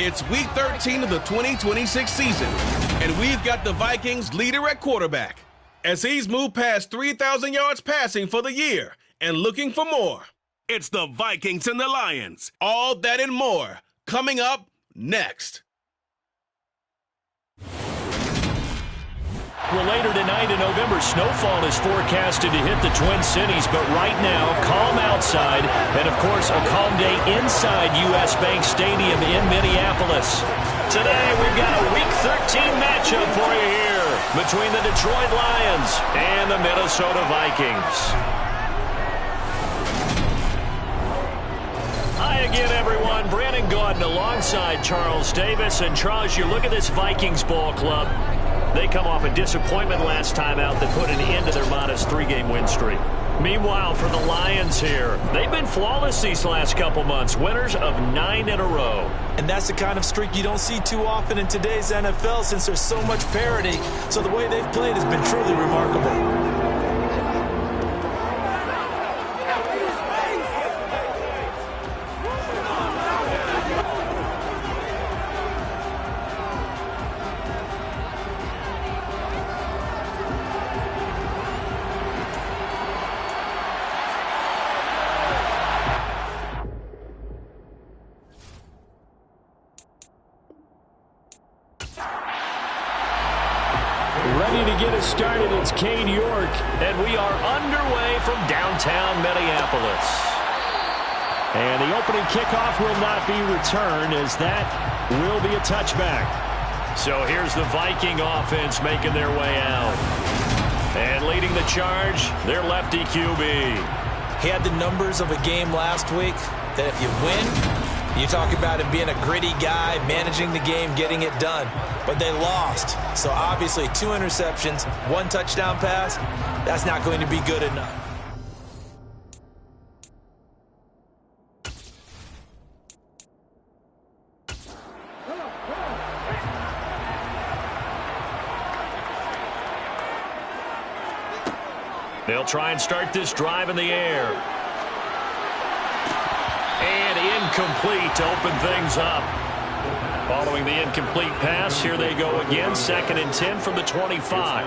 It's Week 13 of the 2026 season, and we've got the Vikings leader at quarterback as he's moved past 3,000 yards passing for the year and looking for more. It's the Vikings and the Lions. All that and more coming up next. Well, later tonight in November, snowfall is forecasted to hit the Twin Cities, but right now, calm outside, and of course, a calm day inside U.S. Bank Stadium in Minneapolis. Today, we've got a Week 13 matchup for you here between the Detroit Lions and the Minnesota Vikings. Hi again, everyone. Brandon Gaudin alongside Charles Davis. And Charles, you look at this Vikings ball club. They come off a disappointment last time out that put an end to their modest 3-game win streak. Meanwhile, for the Lions here, they've been flawless these last couple months, winners of 9 in a row. And that's the kind of streak you don't see too often in today's NFL since there's so much parity. So the way they've played has been truly remarkable. Ready to get us started, it's Cade York, and we are underway from downtown Minneapolis. And the opening kickoff will not be returned, as that will be a touchback. So here's the Viking offense making their way out. And leading the charge, their lefty QB. He had the numbers of a game last week that if you win, you talk about him being a gritty guy, managing the game, getting it done. But they lost. So obviously 2 interceptions, 1 touchdown pass, that's not going to be good enough. They'll try and start this drive in the air. And incomplete to open things up. Following the incomplete pass, here they go again. 2nd and 10 from the 25.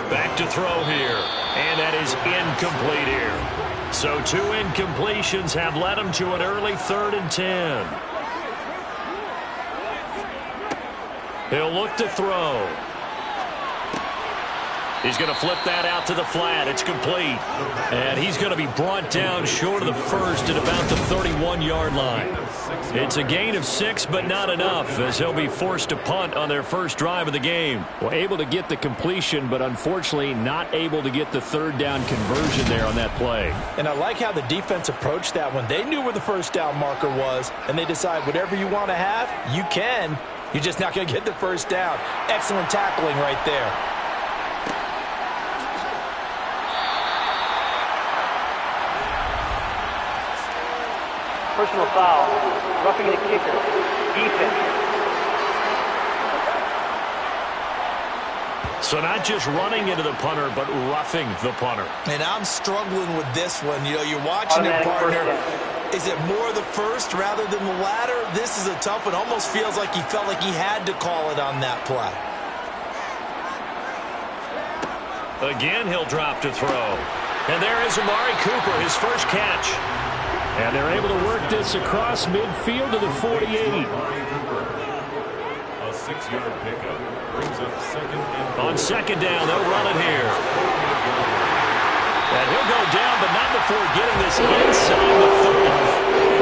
Back to throw here. And that is incomplete here. So 2 incompletions have led them to an early 3rd and 10. He'll look to throw. He's going to flip that out to the flat. It's complete. And he's going to be brought down short of the first at about the 31-yard line. It's a gain of 6, but not enough, as he'll be forced to punt on their first drive of the game. Well, able to get the completion, but unfortunately not able to get the 3rd down conversion there on that play. And I like how the defense approached that one. They knew where the first down marker was, and they decide whatever you want to have, you can. You're just not going to get the first down. Excellent tackling right there. Personal foul, roughing the kicker, defense. So not just running into the punter, but roughing the punter. And I'm struggling with this one. You know, you're watching it, partner. Is it more the first rather than the latter? This is a tough one. Almost feels like he felt like he had to call it on that play. Again, he'll drop to throw. And there is Amari Cooper, his first catch. And they're able to work this across midfield to the 48. A 6-yard pickup brings up 2nd and 4. On 2nd down, they'll run it here. And he'll go down, but not before getting this inside the 30.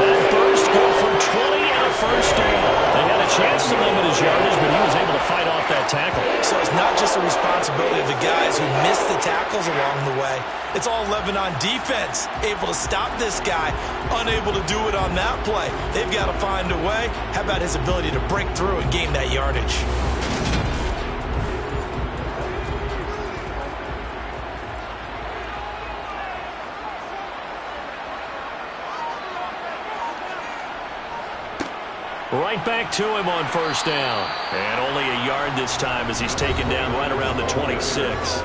That burst good for 20 and a first down. They had a chance to limit his yardage, but he was able to fight off that tackle. So it's not just the responsibility of the guys who missed the tackles along the way. It's all 11 on defense, able to stop this guy, unable to do it on that play. They've got to find a way. How about his ability to break through and gain that yardage? Right back to him on 1st down. And only a yard this time as he's taken down right around the 26.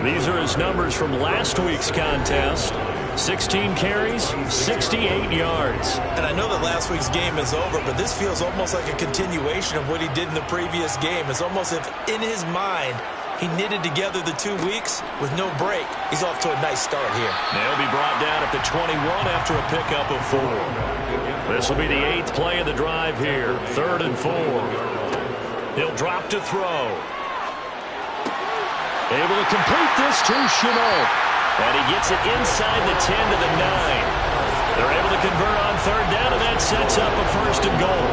These are his numbers from last week's contest. 16 carries, 68 yards. And I know that last week's game is over, but this feels almost like a continuation of what he did in the previous game. It's almost as if in his mind he knitted together the 2 weeks with no break. He's off to a nice start here. They'll be brought down at the 21 after a pickup of 4. This will be the 8th play of the drive here. 3rd and 4. He'll drop to throw. Able to complete this to Chenault. And he gets it inside the 10 to the 9. They're able to convert on 3rd down, and that sets up a 1st and goal.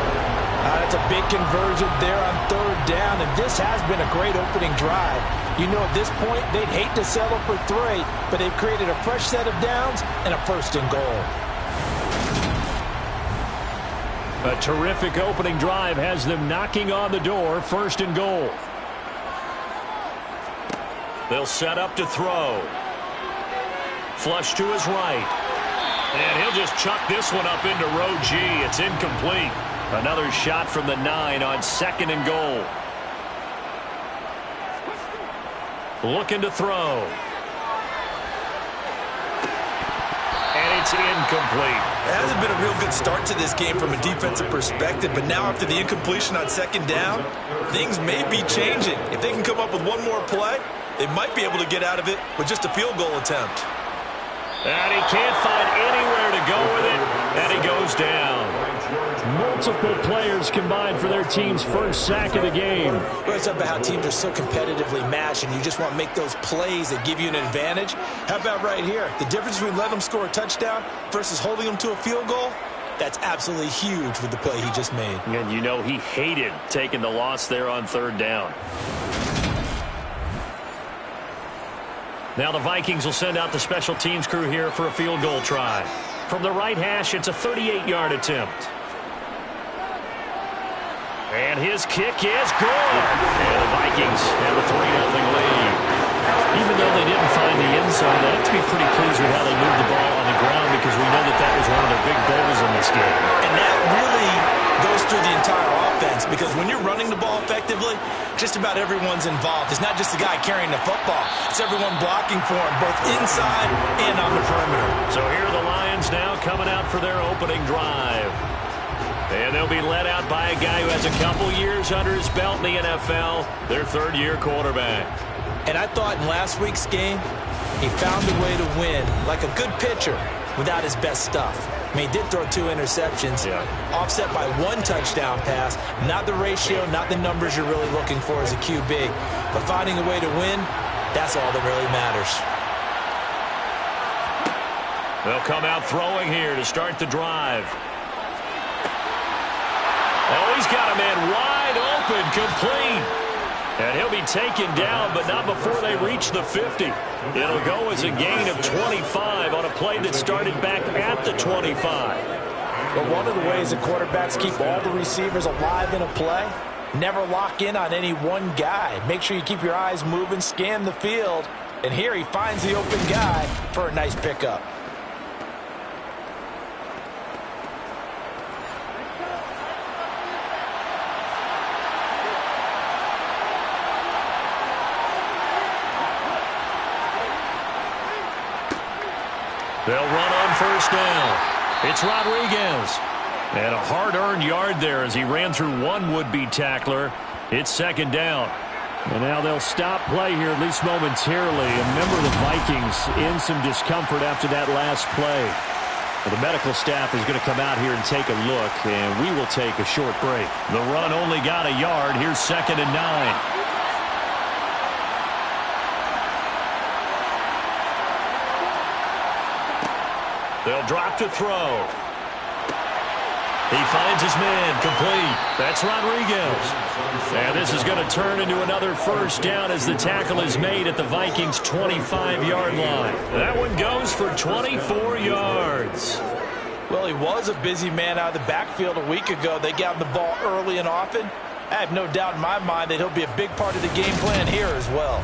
That's a big conversion there on 3rd down, and this has been a great opening drive. You know, at this point, they'd hate to settle for 3, but they've created a fresh set of downs and a 1st and goal. A terrific opening drive has them knocking on the door. 1st and goal. They'll set up to throw. Flush to his right. And he'll just chuck this one up into row G. It's incomplete. Another shot from the 9 on 2nd and goal. Looking to throw. And it's incomplete. It hasn't been a real good start to this game from a defensive perspective, but now after the incompletion on 2nd down, things may be changing. If they can come up with one more play, they might be able to get out of it with just a field goal attempt. And he can't find anywhere to go with it, and he goes down. Multiple players combined for their team's 1st sack of the game. Well, it's about how teams are so competitively matched, and you just want to make those plays that give you an advantage. How about right here? The difference between letting them score a touchdown versus holding them to a field goal, that's absolutely huge with the play he just made. And you know he hated taking the loss there on 3rd down. Now the Vikings will send out the special teams crew here for a field goal try. From the right hash, it's a 38-yard attempt. And his kick is good. And the Vikings have a 3-0 lead. Even though they didn't find the end zone, they have to be pretty pleased with how they moved the ball on the ground, because we know that that was one of their big goals in this game. And that really goes through the entire offense, because when you're running the ball effectively, just about everyone's involved. It's not just the guy carrying the football. It's everyone blocking for him, both inside and on the perimeter. So here are the Lions now coming out for their opening drive. And they'll be led out by a guy who has a couple years under his belt in the NFL, their 3rd-year quarterback. And I thought in last week's game, he found a way to win, like a good pitcher, without his best stuff. I mean, he did throw 2 interceptions, offset by 1 touchdown pass. Not the ratio, not the numbers you're really looking for as a QB. But finding a way to win, that's all that really matters. They'll come out throwing here to start the drive. Oh, he's got a man wide open, complete. And he'll be taken down, but not before they reach the 50. It'll go as a gain of 25 on a play that started back at the 25. But one of the ways that quarterbacks keep all the receivers alive in a play, never lock in on any one guy. Make sure you keep your eyes moving, scan the field. And here he finds the open guy for a nice pickup. They'll run on 1st down. It's Rodriguez. And a hard-earned yard there as he ran through one would-be tackler. It's 2nd down. And now they'll stop play here, at least momentarily. And remember, the Vikings in some discomfort after that last play. Well, the medical staff is going to come out here and take a look, and we will take a short break. The run only got a yard. Here's 2nd and 9. They'll drop to throw. He finds his man, complete. That's Rodriguez. And this is going to turn into another 1st down as the tackle is made at the Vikings' 25-yard line. That one goes for 24 yards. Well, he was a busy man out of the backfield a week ago. They got him the ball early and often. I have no doubt in my mind that he'll be a big part of the game plan here as well.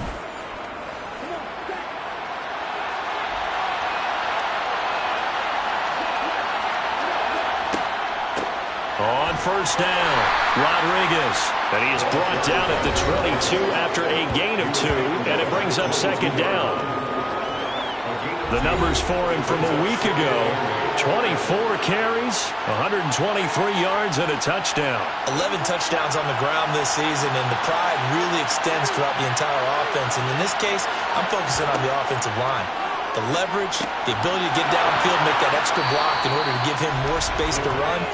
On 1st down, Rodriguez. And he is brought down at the 22 after a gain of 2, and it brings up 2nd down. The numbers for him from a week ago: 24 carries, 123 yards, and a touchdown. 11 touchdowns on the ground this season, and the pride really extends throughout the entire offense. And in this case, I'm focusing on the offensive line. The leverage, the ability to get downfield, make that extra block in order to give him more space to run.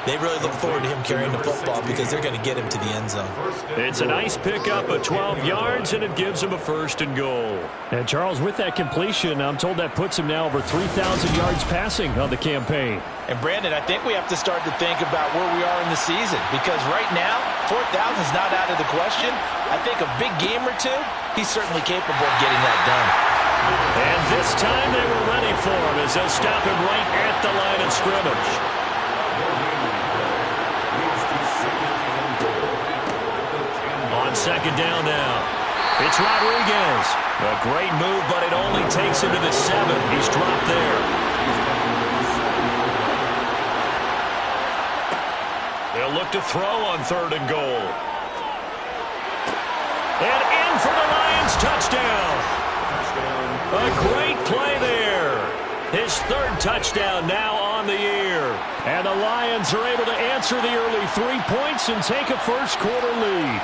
They really look forward to him carrying the football because they're going to get him to the end zone. It's a nice pickup of 12 yards, and it gives him a 1st and goal. And, Charles, with that completion, I'm told that puts him now over 3,000 yards passing on the campaign. And, Brandon, I think we have to start to think about where we are in the season because right now, 4,000 is not out of the question. I think a big game or two, he's certainly capable of getting that done. And this time they were ready for him as they'll stop him right at the line of scrimmage. On 2nd down now, it's Rodriguez. A great move, but it only takes him to the 7. He's dropped there. They'll look to throw on 3rd and goal. And in for the Lions touchdown. A great play there. His 3rd touchdown now on the year. And the Lions are able to answer the early 3 points and take a first-quarter lead.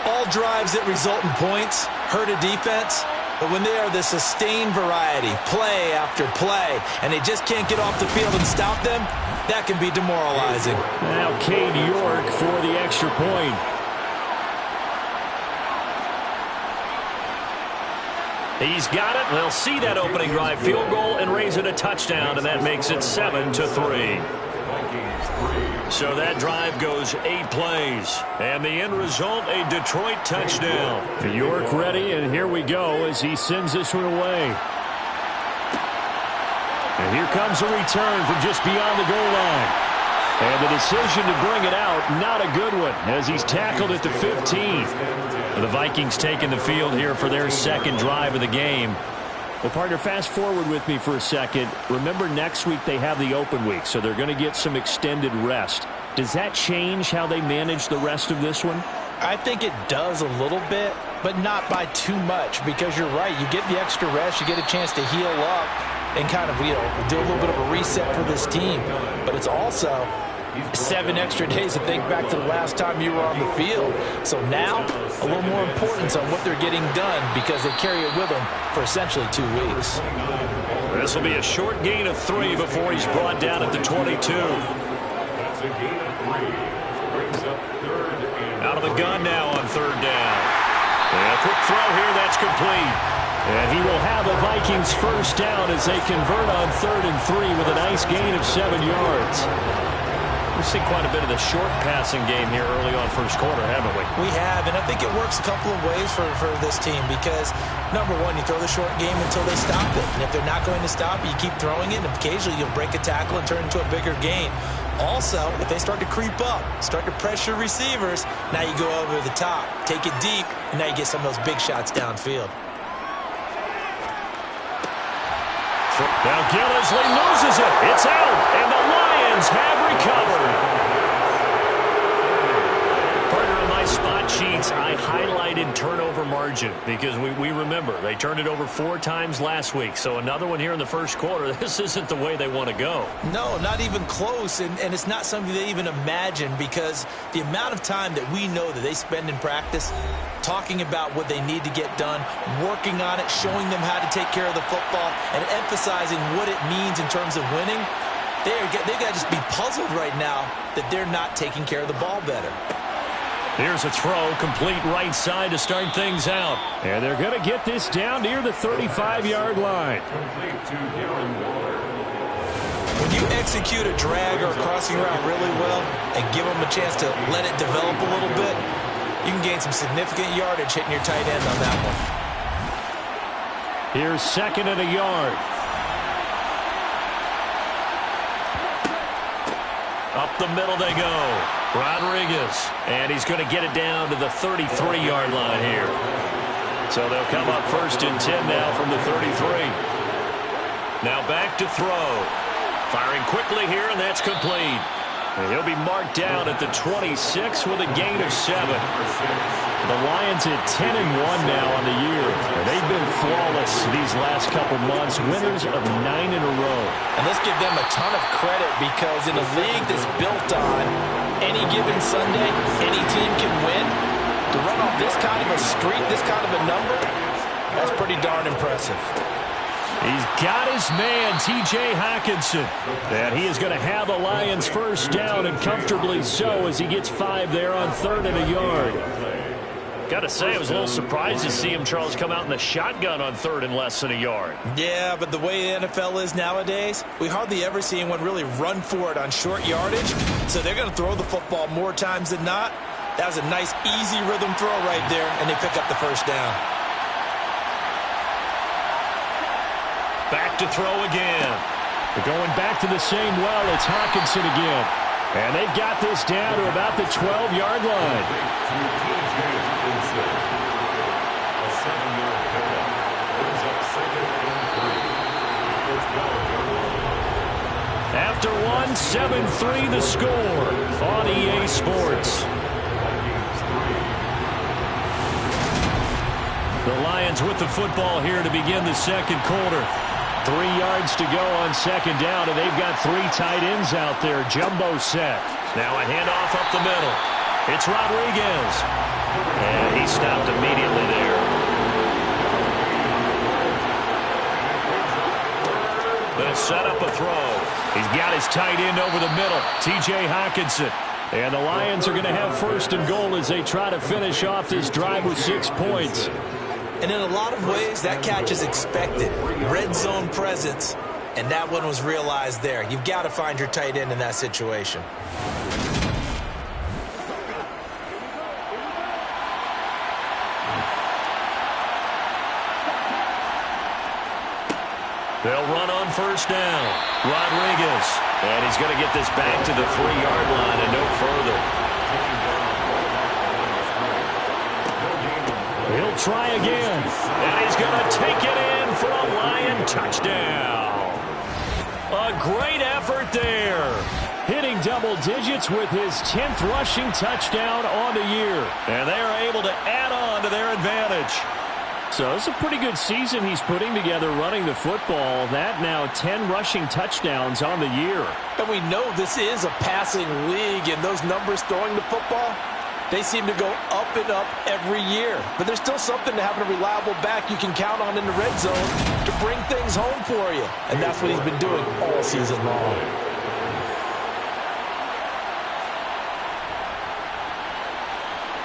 All drives that result in points hurt a defense, but when they are the sustained variety, play after play, and they just can't get off the field and stop them, that can be demoralizing. Now Cade York for the extra point. He's got it. They'll see that opening drive field goal and raise it a touchdown, and that makes it 7-3. So that drive goes 8 plays, and the end result, a Detroit touchdown. York ready, and here we go as he sends this one away. And here comes a return from just beyond the goal line. And the decision to bring it out, not a good one, as he's tackled at the 15. The Vikings taking the field here for their 2nd drive of the game. Well, partner, fast forward with me for a second. Remember, next week they have the open week, so they're going to get some extended rest. Does that change how they manage the rest of this one? I think it does a little bit, but not by too much, because you're right. You get the extra rest, you get a chance to heal up and kind of, do a little bit of a reset for this team. But it's also 7 extra days to think back to the last time you were on the field. So now, a little more importance on what they're getting done because they carry it with them for essentially 2 weeks. This will be a short gain of 3 before he's brought down at the 22. Out of the gun now on 3rd down. And a quick throw here, that's complete. And he will have the Vikings 1st down as they convert on 3rd and 3 with a nice gain of 7 yards. We've seen quite a bit of the short passing game here early on 1st quarter, haven't we? We have, and I think it works a couple of ways for this team because, number one, you throw the short game until they stop it. And if they're not going to stop it, you keep throwing it, and occasionally you'll break a tackle and turn it into a bigger gain. Also, if they start to creep up, start to pressure receivers, now you go over the top, take it deep, and now you get some of those big shots downfield. Now Gillisley loses it. It's out, and the Lions have recovered. Partner, on my spot sheets, I highlighted turnover margin because we remember they turned it over 4 times last week. So another one here in the 1st quarter. This isn't the way they want to go. No, not even close, and it's not something they even imagine because the amount of time that we know that they spend in practice talking about what they need to get done, working on it, showing them how to take care of the football, and emphasizing what it means in terms of winning, they've got to just be puzzled right now that they're not taking care of the ball better. Here's a throw, complete right side to start things out. And they're going to get this down near the 35-yard line. When you execute a drag or a crossing route really well and give them a chance to let it develop a little bit, you can gain some significant yardage hitting your tight end on that one. Here's 2nd and a yard. Up the middle they go. Rodriguez. And he's going to get it down to the 33-yard line here. So they'll come up 1st and 10 now from the 33. Now back to throw. Firing quickly here, and that's complete. He'll be marked down at the 26 with a gain of 7. The Lions at 10-1 now on the year. They've been flawless these last couple months, winners of 9 in a row. And let's give them a ton of credit because in a league that's built on any given Sunday, any team can win. To run off this kind of a streak, this kind of a number, that's pretty darn impressive. He's got his man, T.J. Hockenson. And he is going to have the Lions first down, and comfortably so, as he gets 5 there on 3rd and a yard. Got to say, I was a little surprised to see him, Charles, come out in the shotgun on 3rd and less than a yard. Yeah, but the way the NFL is nowadays, we hardly ever see anyone really run for it on short yardage. So they're going to throw the football more times than not. That was a nice, easy rhythm throw right there, and they pick up the first down. Back to throw again. They're going back to the same well. It's Hockenson again. And they've got this down to about the 12-yard line. After 1, 7-3 the score on EA Sports. The Lions with the football here to begin the second quarter. 3 yards to go on 2nd down, and they've got 3 tight ends out there. Jumbo set. Now a handoff up the middle. It's Rodriguez. And he stopped immediately there. Gonna set up a throw. He's got his tight end over the middle, T.J. Hockenson. And the Lions are going to have 1st and goal as they try to finish off this drive with 6 points. And in a lot of ways, that catch is expected. Red zone presence, and that one was realized there. You've got to find your tight end in that situation. They'll run on 1st down. Rodriguez. And he's going to get this back to the 3-yard line and no further. He'll try again. And he's going to take it in for a Lion touchdown. A great effort there. Hitting double digits with his 10th rushing touchdown on the year. And they are able to add on to their advantage. So it's a pretty good season he's putting together running the football. That now 10 rushing touchdowns on the year. And we know this is a passing league, and those numbers throwing the football, they seem to go up and up every year. But there's still something to having a reliable back you can count on in the red zone to bring things home for you. And that's what he's been doing all season long.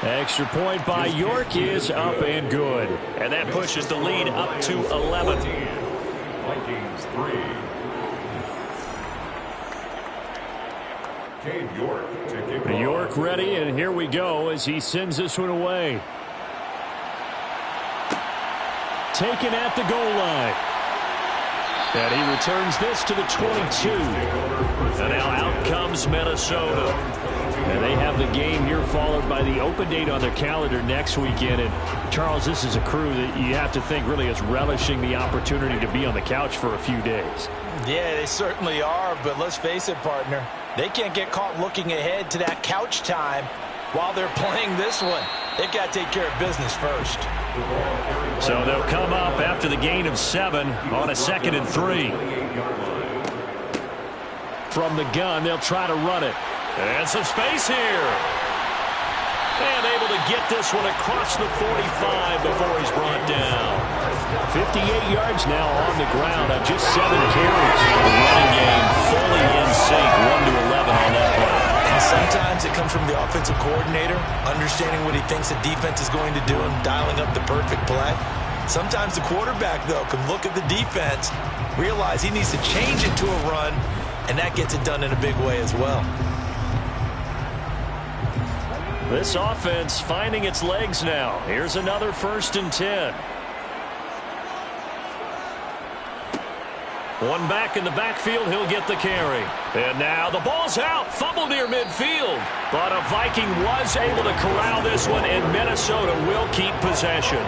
Extra point by York is up and good. And that pushes the lead up to 11. Vikings 3. Cade York to kick off. York ready, and here we go as he sends this one away. Taken at the goal line. And he returns this to the 22. And now out comes Minnesota. And they have the game here followed by the open date on their calendar next weekend. And, Charles, this is a crew that you have to think really is relishing the opportunity to be on the couch for a few days. Yeah, they certainly are. But let's face it, partner, they can't get caught looking ahead to that couch time while they're playing this one. They've got to take care of business first. So they'll come up after the gain of 7 on a 2nd and 3. From the gun, they'll try to run it. And some space here. And able to get this one across the 45 before he's brought down. 58 yards now on the ground on just 7 carries. The running game fully in sync, 1-11 on that play. And sometimes it comes from the offensive coordinator, understanding what he thinks the defense is going to do and dialing up the perfect play. Sometimes the quarterback, though, can look at the defense, realize he needs to change it to a run, and that gets it done in a big way as well. This offense finding its legs now. Here's another 1st and 10. One back in the backfield, he'll get the carry. And now the ball's out. Fumble near midfield. But a Viking was able to corral this one, and Minnesota will keep possession.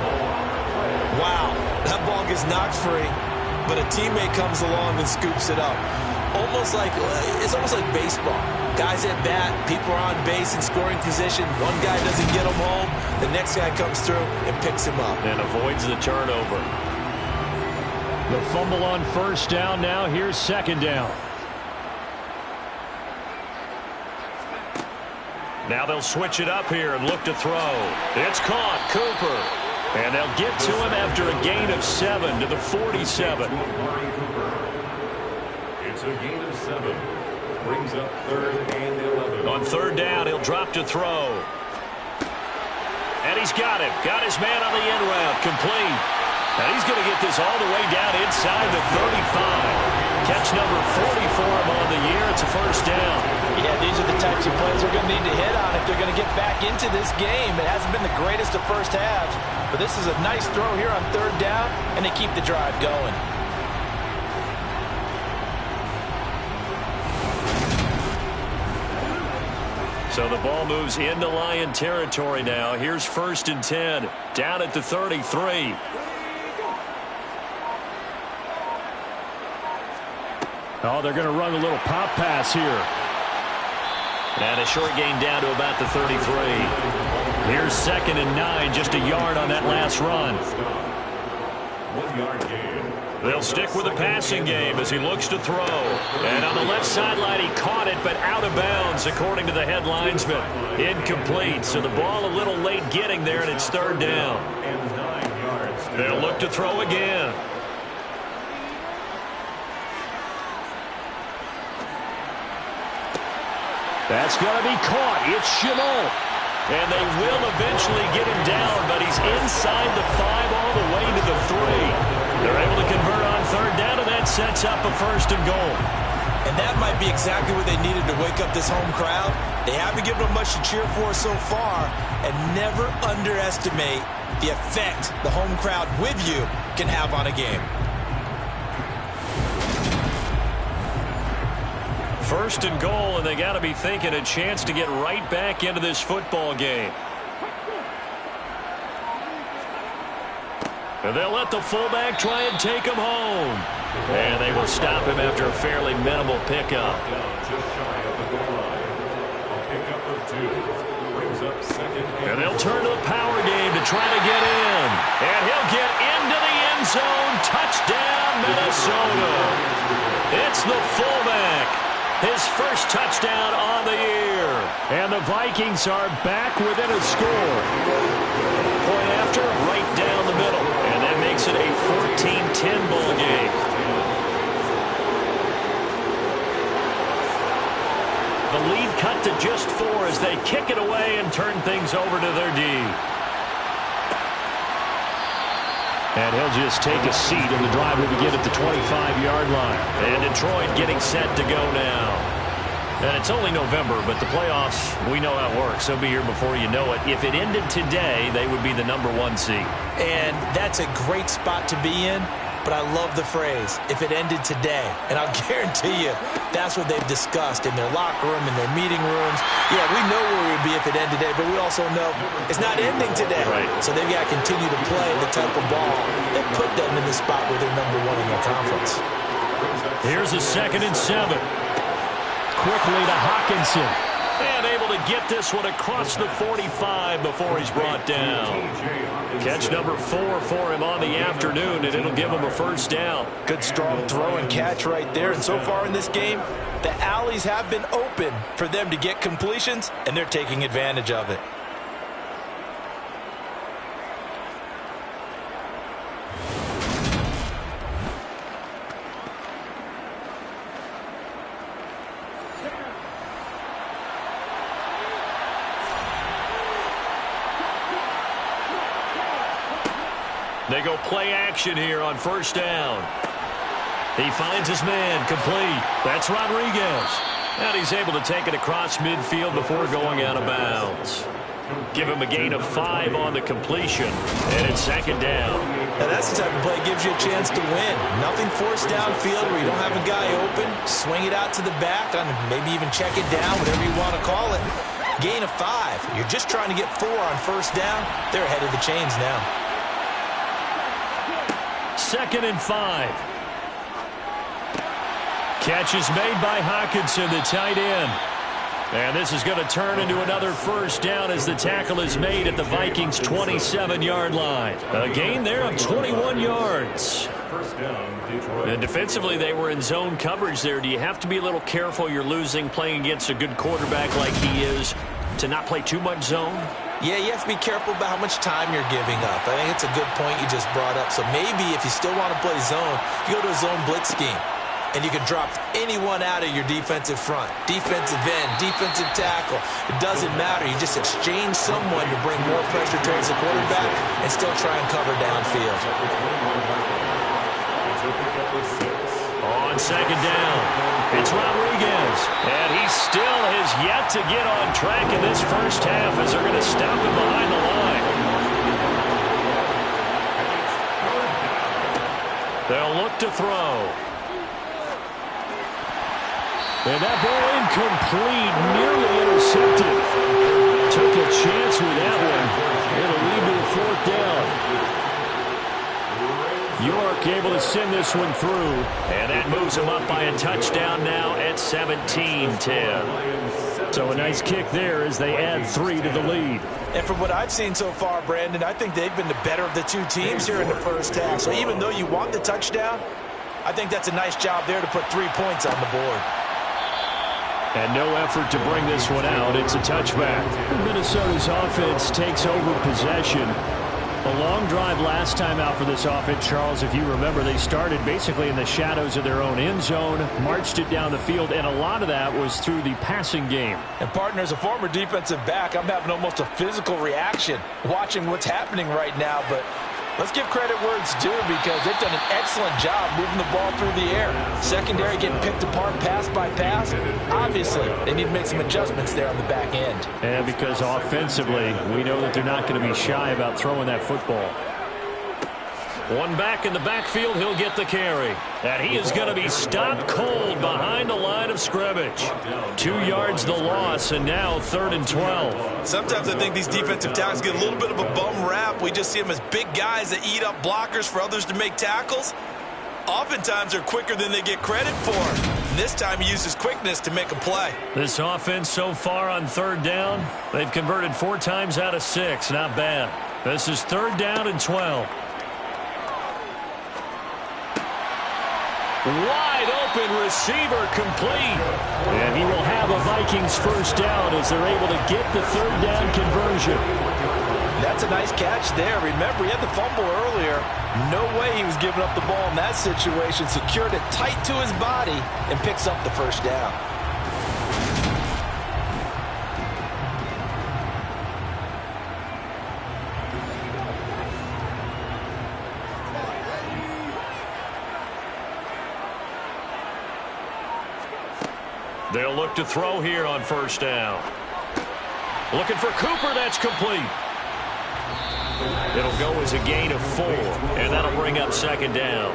Wow, that ball gets knocked free, but a teammate comes along and scoops it up. almost like baseball. Guys at bat, people are on base in scoring position. One guy doesn't get him home. The next guy comes through and picks him up. And avoids the turnover. The fumble on first down. Now here's second down. Now they'll switch it up here and look to throw. It's caught. Cooper. And they'll get to him after a gain of 7 to the 47. It's a gain of 7. Brings up 3rd and 11. On third down, he'll drop to throw. And he's got him. Got his man on the end route. Complete. And he's going to get this all the way down inside the 35. Catch number 40 for him on the year. It's a first down. Yeah, these are the types of plays they're going to need to hit on if they're going to get back into this game. It hasn't been the greatest of first halves, but this is a nice throw here on third down, and they keep the drive going. So the ball moves into Lion territory now. Here's 1st and 10. Down at the 33. Oh, they're going to run a little pop pass here. And a short gain down to about the 33. Here's 2nd and 9, just a yard on that last run. 1 yard gain. They'll stick with the passing game as he looks to throw. And on the left sideline, he caught it, but out of bounds, according to the head linesman. Incomplete, so the ball a little late getting there, and it's 3rd down. And 9 yards. They'll look to throw again. That's going to be caught. It's Chenault. And they will eventually get him down, but he's inside the 5 all the way to the 3. They're able to convert on third down, and that sets up a 1st and goal. And that might be exactly what they needed to wake up this home crowd. They haven't given them much to cheer for so far, and never underestimate the effect the home crowd with you can have on a game. 1st and goal, and they got to be thinking a chance to get right back into this football game. And they'll let the fullback try and take him home. And they will stop him after a fairly minimal pickup. Just shy of the goal line. A pickup of 2. Brings up 2nd. And they'll turn to the power game to try to get in. And he'll get into the end zone. Touchdown, Minnesota. It's the fullback. His first touchdown on the year. And the Vikings are back within a score. Point after, right down the middle. And that makes it a 14-10 ball game. The lead cut to just 4 as they kick it away and turn things over to their D. And he'll just take a seat, and the drive will begin at the 25-yard line. And Detroit getting set to go now. And it's only November, but the playoffs, we know how it works. They'll be here before you know it. If it ended today, they would be the number 1 seed. And that's a great spot to be in, but I love the phrase, if it ended today. And I'll guarantee you, that's what they've discussed in their locker room, in their meeting rooms. Yeah, we know where we would be if it ended today, but we also know it's not ending today. Right. So they've got to continue to play the type of ball that put them in the spot where they're number 1 in their conference. Here's a 2nd and 7. Quickly to Hawkinson. And able to get this one across the 45 before he's brought down. Catch number 4 for him on the afternoon, and it'll give him a first down. Good strong throw and catch right there. And so far in this game, the alleys have been open for them to get completions, and they're taking advantage of it. They go play action here on first down. He finds his man, complete. That's Rodriguez. And he's able to take it across midfield before going out of bounds. Give him a gain of 5 on the completion. And it's 2nd down. Now that's the type of play that gives you a chance to win. Nothing forced downfield where you don't have a guy open. Swing it out to the back, and maybe even check it down, whatever you want to call it. Gain of 5. You're just trying to get 4 on first down. They're ahead of the chains now. 2nd and 5. Catch is made by Hockenson, the tight end. And this is going to turn into another first down as the tackle is made at the Vikings' 27-yard line. A gain there of 21 yards. First down, Detroit. And defensively, they were in zone coverage there. Do you have to be a little careful you're losing playing against a good quarterback like he is to not play too much zone? Yeah, you have to be careful about how much time you're giving up. I think it's a good point you just brought up. So maybe if you still want to play zone, you go to a zone blitz scheme. And you can drop anyone out of your defensive front. Defensive end, defensive tackle. It doesn't matter. You just exchange someone to bring more pressure towards the quarterback and still try and cover downfield. On second down, it's Rodriguez. And he still has yet to get on track in this first half as they're going to stop him behind the line. They'll look to throw. And that ball incomplete, nearly intercepted. Took a chance with that one. It'll lead to a fourth down. York able to send this one through. And that moves him up by a touchdown now at 17-10. So a nice kick there as they add 3 to the lead. And from what I've seen so far, Brandon, I think they've been the better of the two teams here in the first half. So even though you want the touchdown, I think that's a nice job there to put 3 points on the board. And no effort to bring this one out. It's a touchback. Minnesota's offense takes over possession. A long drive last time out for this offense, Charles. If you remember, they started basically in the shadows of their own end zone, marched it down the field, and a lot of that was through the passing game. And, partner, as a former defensive back, I'm having almost a physical reaction watching what's happening right now. But let's give credit where it's due because they've done an excellent job moving the ball through the air. Secondary getting picked apart pass by pass. Obviously, they need to make some adjustments there on the back end. And because offensively, we know that they're not going to be shy about throwing that football. One back in the backfield, he'll get the carry. And he is going to be stopped cold behind the line of scrimmage. 2 yards the loss, and now 3rd and 12. Sometimes I think these defensive tackles get a little bit of a bum rap. We just see them as big guys that eat up blockers for others to make tackles. Oftentimes they're quicker than they get credit for. And this time he uses quickness to make a play. This offense so far on 3rd down, they've converted 4 times out of 6. Not bad. This is 3rd down and 12. Wide open receiver complete. And he will have a Vikings first down as they're able to get the 3rd down conversion. That's a nice catch there. Remember, he had the fumble earlier. No way he was giving up the ball in that situation. Secured it tight to his body and picks up the first down. They'll look to throw here on first down. Looking for Cooper. That's complete. It'll go as a gain of 4, and that'll bring up 2nd down.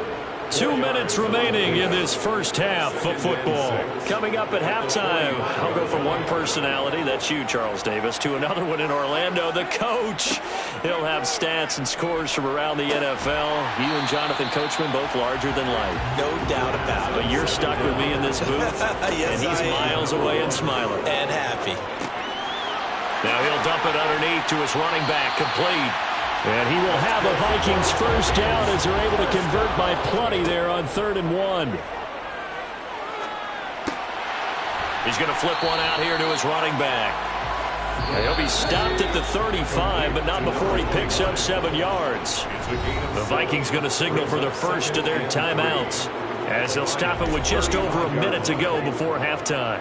2 minutes remaining in this first half of football. Coming up at halftime, I'll go from one personality, that's you, Charles Davis, to another one in Orlando, the coach. He'll have stats and scores from around the NFL. You and Jonathan Coachman, both larger than life. No doubt about it. But you're stuck with me in this booth, yes, and he's miles away and smiling. And happy. Now he'll dump it underneath to his running back, complete. And he will have a Vikings first down as they're able to convert by plenty there on 3rd and 1. He's going to flip one out here to his running back. And he'll be stopped at the 35, but not before he picks up 7 yards. The Vikings going to signal for the first of their timeouts as they'll stop it with just over a minute to go before halftime.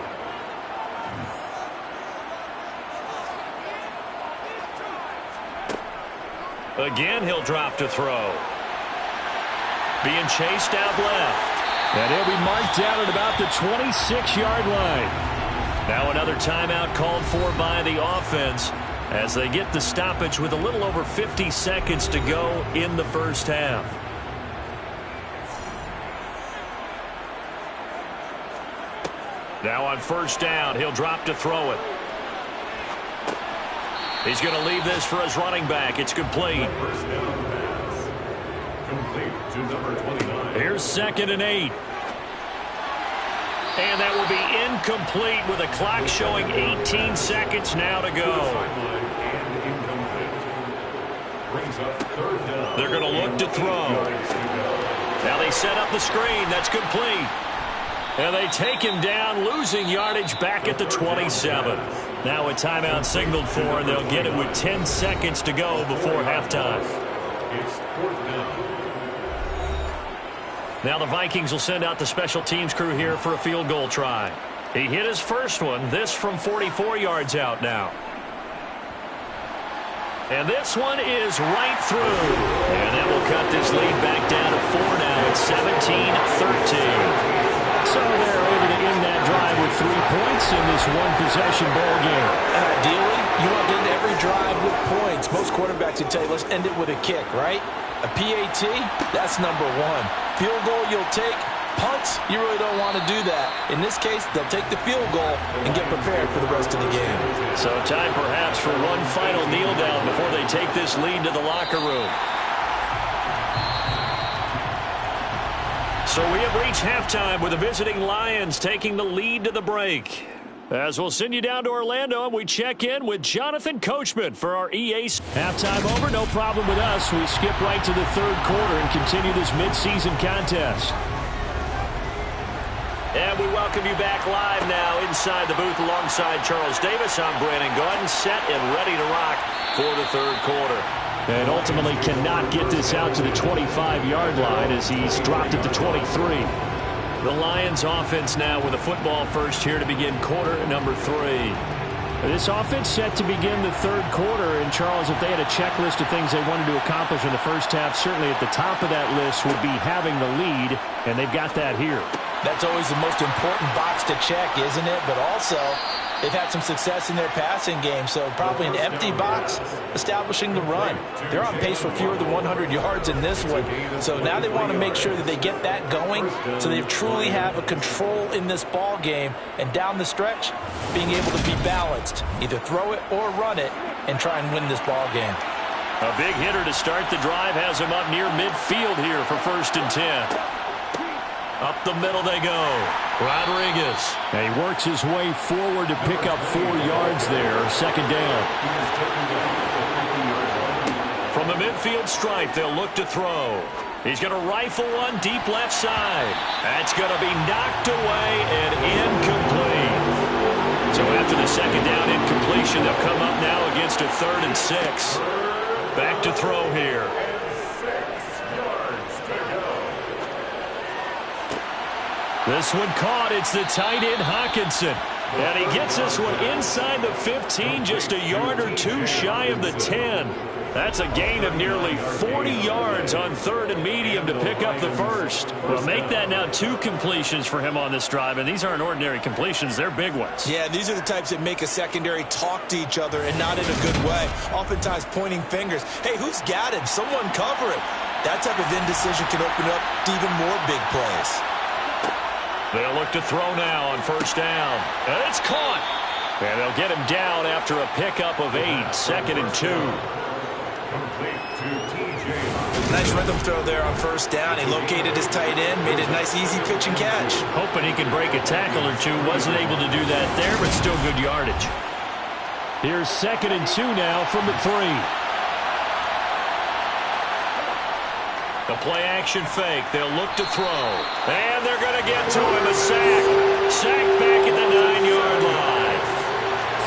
Again, he'll drop to throw. Being chased out left. And he'll be marked down at about the 26-yard line. Now another timeout called for by the offense as they get the stoppage with a little over 50 seconds to go in the first half. Now on first down, he'll drop to throw it. He's going to leave this for his running back. It's complete. First down pass. Complete to number 29. Here's 2nd and 8. And that will be incomplete with a clock showing 18 seconds now to go. They're going to look to throw. Now they set up the screen. That's complete. And they take him down, losing yardage back at the 27. Now a timeout signaled for, and they'll get it with 10 seconds to go before halftime. It's 4th down. Now the Vikings will send out the special teams crew here for a field goal try. He hit his first one, this from 44 yards out now. And this one is right through. And that will cut this lead back down to 4 now. It's 17-13. So they're able to end that drive with 3 points in this one-possession ball game. And ideally, you want to end every drive with points. Most quarterbacks would tell you, let's end it with a kick, right? A PAT, that's number 1. Field goal, you'll take. Punts, you really don't want to do that. In this case, they'll take the field goal and get prepared for the rest of the game. So time perhaps for one final kneel down before they take this lead to the locker room. So we have reached halftime with the visiting Lions taking the lead to the break. As we'll send you down to Orlando, and we check in with Jonathan Coachman for our EA. Halftime over, no problem with us. We skip right to the third quarter and continue this midseason contest. And we welcome you back live now inside the booth alongside Charles Davis. I'm Brandon Gordon, set and ready to rock for the third quarter. And ultimately cannot get this out to the 25-yard line as he's dropped it to 23. The Lions offense now with a football first here to begin quarter number 3. This offense set to begin the third quarter. And, Charles, if they had a checklist of things they wanted to accomplish in the first half, certainly at the top of that list would be having the lead, and they've got that here. That's always the most important box to check, isn't it? But also, they've had some success in their passing game, so probably an empty box establishing the run. They're on pace for fewer than 100 yards in this one, so now they want to make sure that they get that going so they truly have a control in this ball game, and down the stretch, being able to be balanced, either throw it or run it, and try and win this ball game. A big hitter to start the drive has him up near midfield here for 1st and 10. Up the middle they go. Rodriguez. And he works his way forward to pick up 4 yards there. 2nd down. From the midfield stripe, they'll look to throw. He's going to rifle one deep left side. That's going to be knocked away and incomplete. So after the 2nd down incompletion, they'll come up now against a 3rd and 6. Back to throw here. This one caught. It's the tight end, Hawkinson. And he gets this one inside the 15, just a yard or 2 shy of the 10. That's a gain of nearly 40 yards on 3rd and medium to pick up the first. Well, make that now 2 completions for him on this drive, and these aren't ordinary completions. They're big ones. Yeah, these are the types that make a secondary talk to each other, and not in a good way. Oftentimes pointing fingers. Hey, who's got him? Someone cover it. That type of indecision can open up to even more big plays. They'll look to throw now on 1st down. And it's caught. And they'll get him down after a pickup of 8. 2nd and 2. Nice rhythm throw there on 1st down. He located his tight end, made a nice easy pitch and catch. Hoping he could break a tackle or 2. Wasn't able to do that there, but still good yardage. Here's 2nd and 2 now from the 3. The play-action fake. They'll look to throw. And they're going to get to him. A sack. Sack back at the 9-yard line.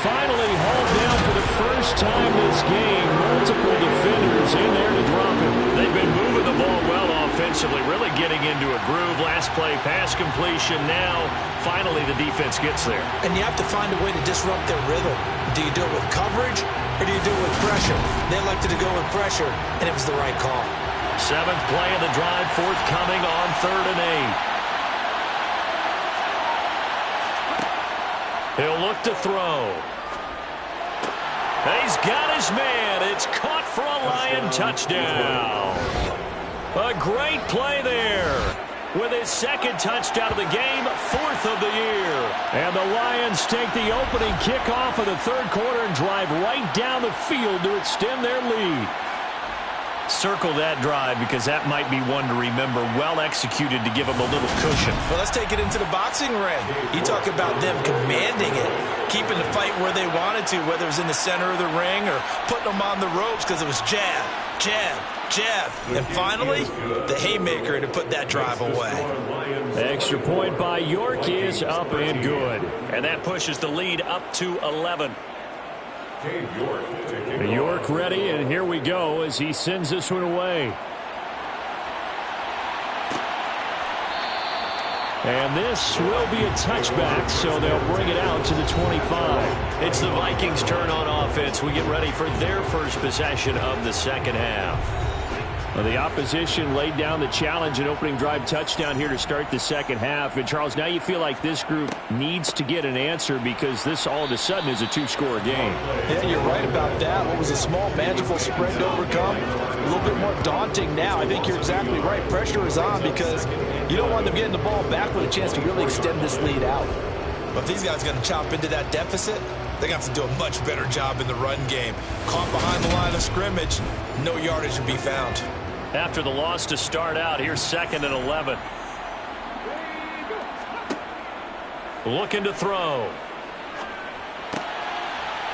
Finally hauled down for the first time this game. Multiple defenders in there to drop him. They've been moving the ball well offensively, really getting into a groove. Last play, pass completion. Now, finally, the defense gets there. And you have to find a way to disrupt their rhythm. Do you do it with coverage, or do you do it with pressure? They elected to go with pressure, and it was the right call. 7th play of the drive, forthcoming on 3rd and 8. He'll look to throw. He's got his man. It's caught for a Lion touchdown. A great play there. With his 2nd touchdown of the game, 4th of the year. And the Lions take the opening kickoff of the third quarter and drive right down the field to extend their lead. Circle that drive because that might be one to remember. Well executed to give them a little cushion. Well, let's take it into the boxing ring. You talk about them commanding it, keeping the fight where they wanted to, whether it was in the center of the ring or putting them on the ropes because it was jab, jab, jab. And finally, the haymaker to put that drive away. The extra point by York is up and good. And that pushes the lead up to 11. York ready, and here we go as he sends this one away. And this will be a touchback, so they'll bring it out to the 25. It's the Vikings' turn on offense. We get ready for their first possession of the second half. Well, the opposition laid down the challenge and opening drive touchdown here to start the second half. And, Charles, now you feel like this group needs to get an answer because this all of a sudden is a two-score game. Yeah, you're right about that. What was a small, manageable spread to overcome? A little bit more daunting now. I think you're exactly right. Pressure is on because you don't want them getting the ball back with a chance to really extend this lead out. But if these guys are going to chop into that deficit, they're going to have to do a much better job in the run game. Caught behind the line of scrimmage, no yardage to be found. After the loss to start out, here's 2nd and 11. Looking to throw.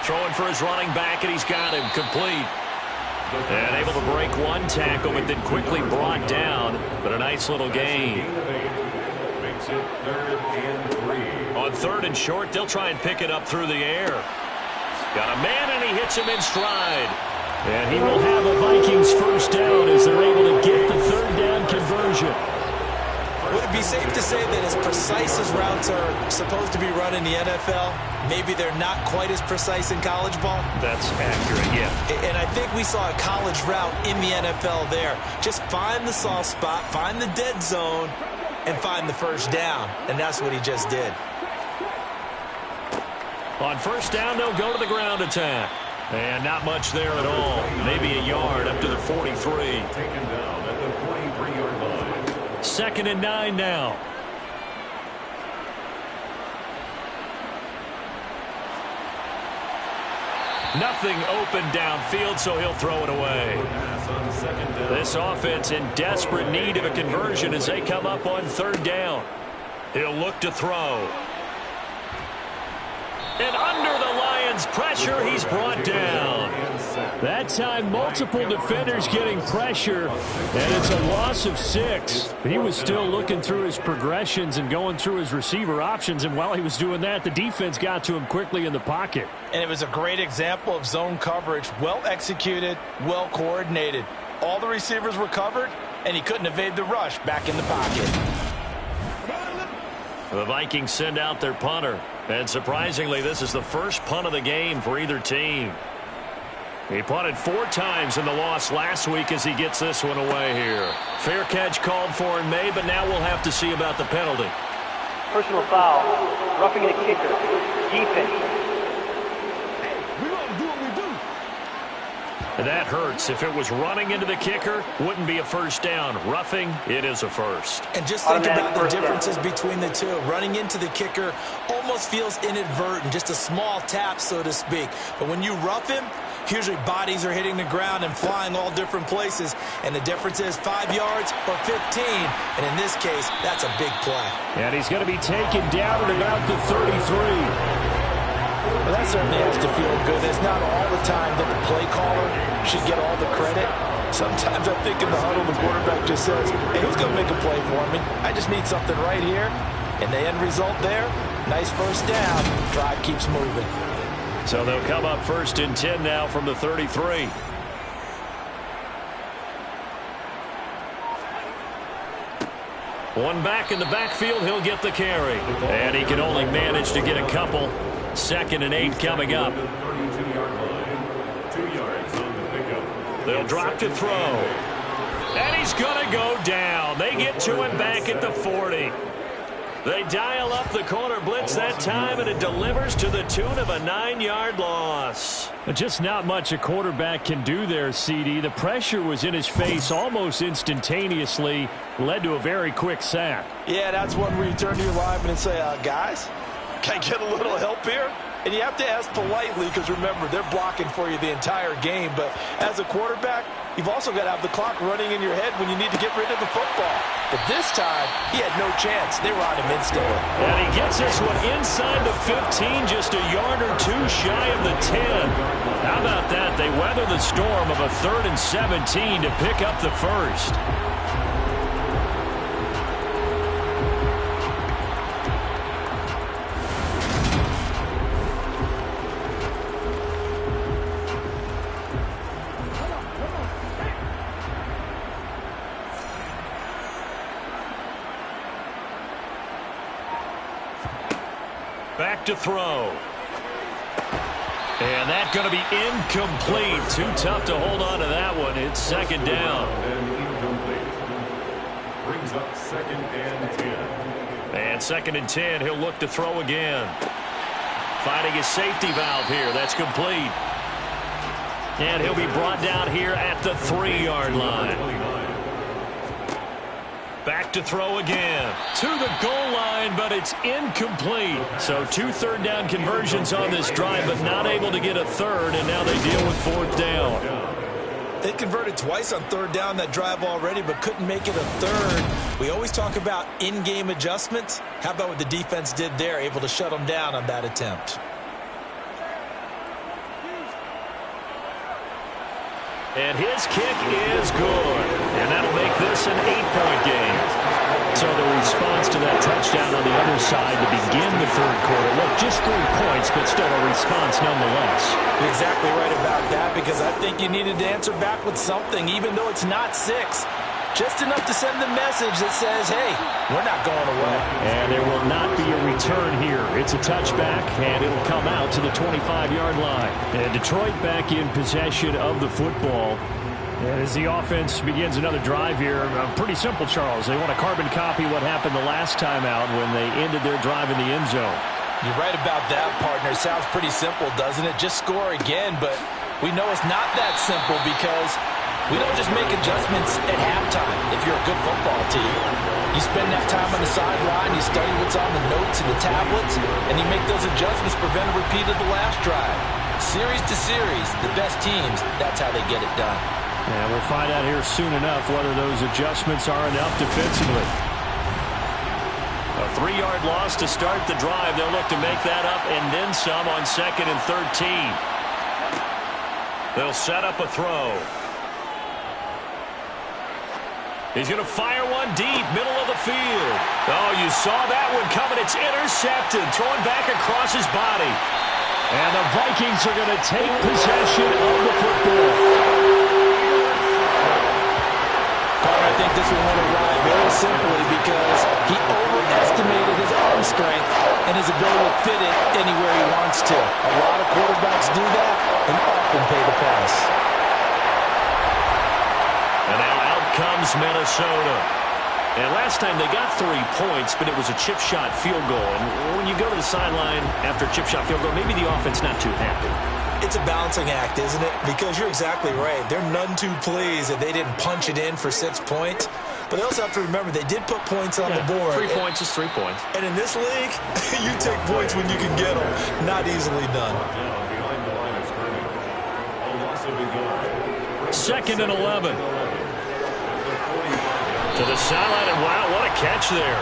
Throwing for his running back, and he's got him complete. And able to break one tackle, but then quickly brought down. But a nice little gain. Makes it 3rd and 3. On 3rd and short, they'll try and pick it up through the air. Got a man, and he hits him in stride. And he will have a Vikings first down as they're able to get the 3rd down conversion. Would it be safe to say that as precise as routes are supposed to be run in the NFL, maybe they're not quite as precise in college ball? That's accurate, yeah. And I think we saw a college route in the NFL there. Just find the soft spot, find the dead zone, and find the first down. And that's what he just did. On first down, they'll go to the ground attack. And not much there at all. Maybe a yard up to the 43. Taken down at the 43-yard line. 2nd and 9 now. Nothing open downfield, so he'll throw it away. This offense in desperate need of a conversion as they come up on 3rd down. He'll look to throw. And under the Lions' pressure, he's brought down. That time, multiple defenders getting pressure, and it's a loss of 6. He was still looking through his progressions and going through his receiver options, and while he was doing that, the defense got to him quickly in the pocket. And it was a great example of zone coverage. Well executed, well coordinated. All the receivers were covered, and he couldn't evade the rush back in the pocket. The Vikings send out their punter. And surprisingly, this is the first punt of the game for either team. He punted 4 times in the loss last week as he gets this one away here. Fair catch called for and made, but now we'll have to see about the penalty. Personal foul. Roughing the kicker. Defense. That hurts. If it was running into the kicker, wouldn't be a first down. Roughing, it is a first. And just think about the differences between the two. Running into the kicker almost feels inadvertent, just a small tap, so to speak. But when you rough him, usually bodies are hitting the ground and flying all different places. And the difference is 5 yards or 15. And in this case, that's a big play. And he's going to be taken down at about the 33. Well, that certainly has to feel good. It's not all the time that the play caller should get all the credit. Sometimes I think in the huddle, the quarterback just says, hey, who's going to make a play for me? I just need something right here. And the end result there, nice first down. Drive keeps moving. So they'll come up 1st and 10 now from the 33. One back in the backfield, he'll get the carry. And he can only manage to get a couple. 2nd and 8 coming up. They'll drop to throw. And he's going to go down. They get to him back at the 40. They dial up the corner blitz that time, and it delivers to the tune of a 9-yard loss. Just not much a quarterback can do there, CD. The pressure was in his face almost instantaneously, led to a very quick sack. Yeah, that's one where you turn to your lineman and say, guys, can I get a little help here? And you have to ask politely because, remember, they're blocking for you the entire game. But as a quarterback, you've also got to have the clock running in your head when you need to get rid of the football. But this time, he had no chance. They were on him instantly. And he gets this one inside the 15, just a yard or two shy of the 10. How about that? They weather the storm of a 3rd and 17 to pick up the first. Back to throw. And that's going to be incomplete. Too tough to hold on to that one. It's second down. And incomplete. Brings up 2nd and 10. And 2nd and 10. He'll look to throw again. Finding his safety valve here. That's complete. And he'll be brought down here at the 3-yard line. Back to throw again. To the goal line, but it's incomplete. So 2 third-down conversions on this drive, but not able to get a third, and now they deal with 4th down. They converted twice on 3rd down that drive already, but couldn't make it a 3rd. We always talk about in-game adjustments. How about what the defense did there, able to shut them down on that attempt? And his kick is good. And that'll make this an 8-point game. So the response to that touchdown on the other side to begin the 3rd quarter. Look, just 3 points, but still a response nonetheless. You're exactly right about that, because I think you needed to answer back with something, even though it's not 6. Just enough to send the message that says, hey, we're not going away. And there will not be a return here. It's a touchback, and it'll come out to the 25-yard line. And Detroit back in possession of the football. And as the offense begins another drive here, pretty simple, Charles. They want to carbon copy what happened the last time out when they ended their drive in the end zone. You're right about that, partner. Sounds pretty simple, doesn't it? Just score again, but we know it's not that simple, because we don't just make adjustments at halftime if you're a good football team. You spend that time on the sideline, you study what's on the notes and the tablets, and you make those adjustments, prevent a repeat of the last drive. Series to series, the best teams, that's how they get it done. And we'll find out here soon enough whether those adjustments are enough defensively. A 3-yard loss to start the drive. They'll look to make that up and then some on 2nd and 13. They'll set up a throw. He's going to fire one deep, middle of the field. Oh, you saw that one coming. It's intercepted, thrown back across his body. And the Vikings are going to take possession of the football. I think this one went awry very simply because he overestimated his arm strength and his ability to fit it anywhere he wants to. A lot of quarterbacks do that and often pay the price. And now out comes Minnesota. And last time they got 3 points, but it was a chip shot field goal. And when you go to the sideline after a chip shot field goal, maybe the offense not too happy. It's a balancing act, isn't it? Because you're exactly right. They're none too pleased that they didn't punch it in for 6 points. But they also have to remember they did put points on the board. 3 points is 3 points. And in this league, you take points when you can get them. Not easily done. Behind the line of scrimmage. A loss of a yard. 2nd and 11. To the sideline, and wow, what a catch there.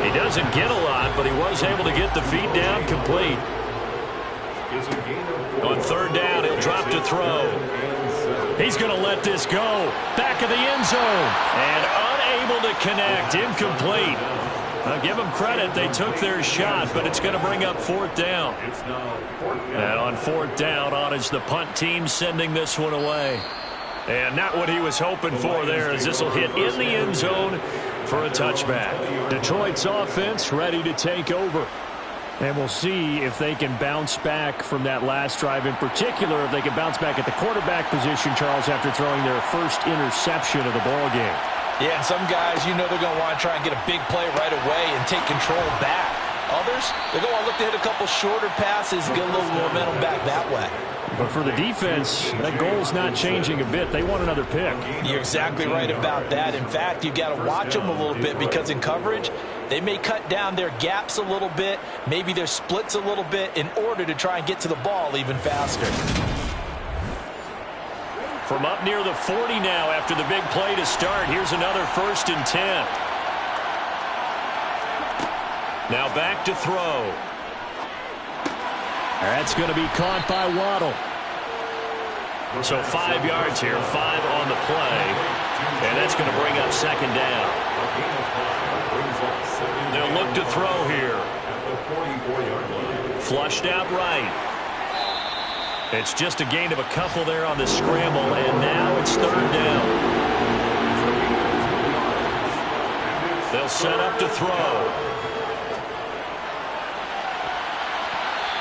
He doesn't get a lot, but he was able to get the feet down complete. On 3rd down, he'll drop to throw. He's going to let this go. Back of the end zone. And unable to connect. Incomplete. I'll give them credit. They took their shot, but it's going to bring up 4th down. And on 4th down, on is the punt team sending this one away. And not what he was hoping for there, as this will hit in the end zone for a touchback. Detroit's offense ready to take over. And we'll see if they can bounce back from that last drive, in particular if they can bounce back at the quarterback position, Charles, after throwing their first interception of the ball game. Yeah, and some guys, you know they're going to want to try and get a big play right away and take control back. Others, they're going to look to hit a couple shorter passes, get a little momentum back that way. But for the defense, that goal's not changing a bit. They want another pick. You're exactly right about that. In fact, you've got to watch them a little bit, because in coverage, they may cut down their gaps a little bit, maybe their splits a little bit, in order to try and get to the ball even faster. From up near the 40 now after the big play to start. Here's another 1st and 10. Now back to throw. That's going to be caught by Waddle. So 5 yards here, 5 on the play. And that's going to bring up 2nd down. They'll look to throw here. Flushed out right. It's just a gain of a couple there on the scramble, and now it's 3rd down. They'll set up to throw.